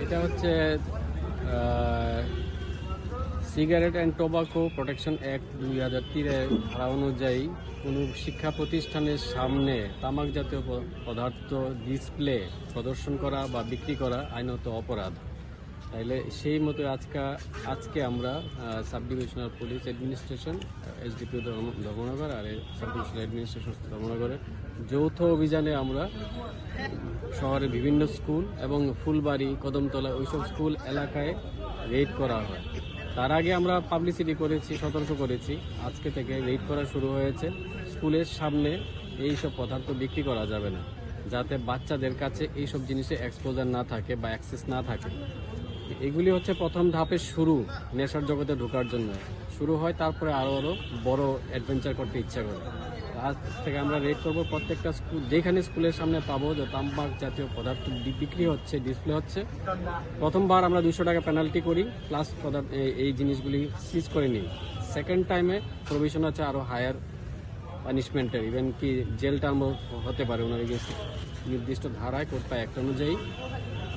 এটা হচ্ছে cigarette and tobacco protection act 2003-এর ধারা অনুযায়ী কোনো শিক্ষা প্রতিষ্ঠানের সামনে তামাক জাতীয় পদার্থ ডিসপ্লে প্রদর্শন করা বা বিক্রি করা আইনত অপরাধ। তাইলে সেই মতো আজকে আমরা sub divisional police administration SDPO Dharmanagar আর সাব ডিভিশনাল অ্যাডমিনিস্ট্রেশন ধর্মনগরের যৌথ অভিযানে আমরা শহরের বিভিন্ন স্কুল এবং ফুলবাড়ি কদমতলা ওইসব স্কুল এলাকায় রেড করা হয়। তার আগে আমরা পাবলিসিটি করেছি, সতর্ক করেছি। আজকে থেকে রেড করা শুরু হয়েছে। স্কুলের সামনে এইসব পদার্থ বিক্রি করা যাবে না, যাতে বাচ্চাদের কাছে এইসব জিনিসে এক্সপোজার না থাকে বা অ্যাক্সেস না থাকে। এগুলি হচ্ছে প্রথম ধাপের শুরু, নেশার জগতে ঢোকার জন্য শুরু হয়, তারপরে আরও বড় অ্যাডভেঞ্চার করতে ইচ্ছা করে। আজ থেকে আমরা রেড করবো প্রত্যেকটা স্কুল, যেখানে স্কুলের সামনে পাবো যে তামাক জাতীয় পদার্থ বিক্রি হচ্ছে, ডিসপ্লে হচ্ছে। প্রথমবার আমরা 200 টাকা পেনাল্টি করি, প্লাস এই জিনিসগুলি সিজ করে নিই। সেকেন্ড টাইমে প্রভিশন আছে আরও হায়ার পানিশমেন্টের, ইভেন কি জেল টার্মও হতে পারে। ওনার নির্দিষ্ট ধারায় কোড অ্যাক্ট অনুযায়ী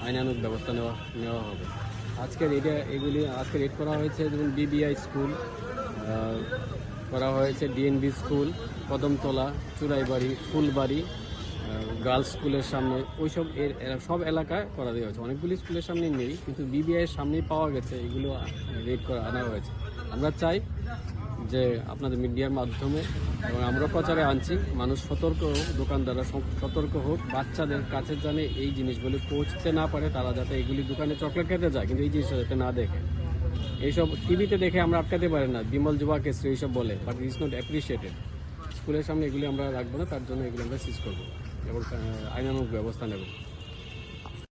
আইনানুগ ব্যবস্থা নেওয়া হবে। আজকে রেড করা হয়েছে, যেমন বিবিআই স্কুল করা হয়েছে, DNB school, Kadamtala, Churaibari, Phulbari, girls স্কুলের সামনে, ওইসব সব এলাকায় করা দেওয়া হয়েছে। অনেকগুলি স্কুলের সামনে নেই, কিন্তু বিবিআইয়ের সামনেই পাওয়া গেছে, এগুলো রেড করা আনা হয়েছে। আমরা চাই যে আপনাদের মিডিয়ার মাধ্যমে এবং আমরা প্রচারে আনছি, মানুষ সতর্ক হোক, দোকানদাররা সতর্ক হোক, বাচ্চাদের কাছে জানে এই জিনিসগুলি পৌঁছতে না পারে, তারা যাতে এগুলি দোকানে চকলেট খেতে যায় কিন্তু এই জিনিসটা যাতে না দেখে। এইসব টিভিতে দেখে আমরা আটকাতে পারি না, বিমল যুবা কেসরি এইসব বলে, but it is not appreciated. স্কুলের সামনে এগুলি আমরা রাখবো না, তার জন্য এগুলি আমরা সিজ করবো এবং আইনানুগ ব্যবস্থা নেব।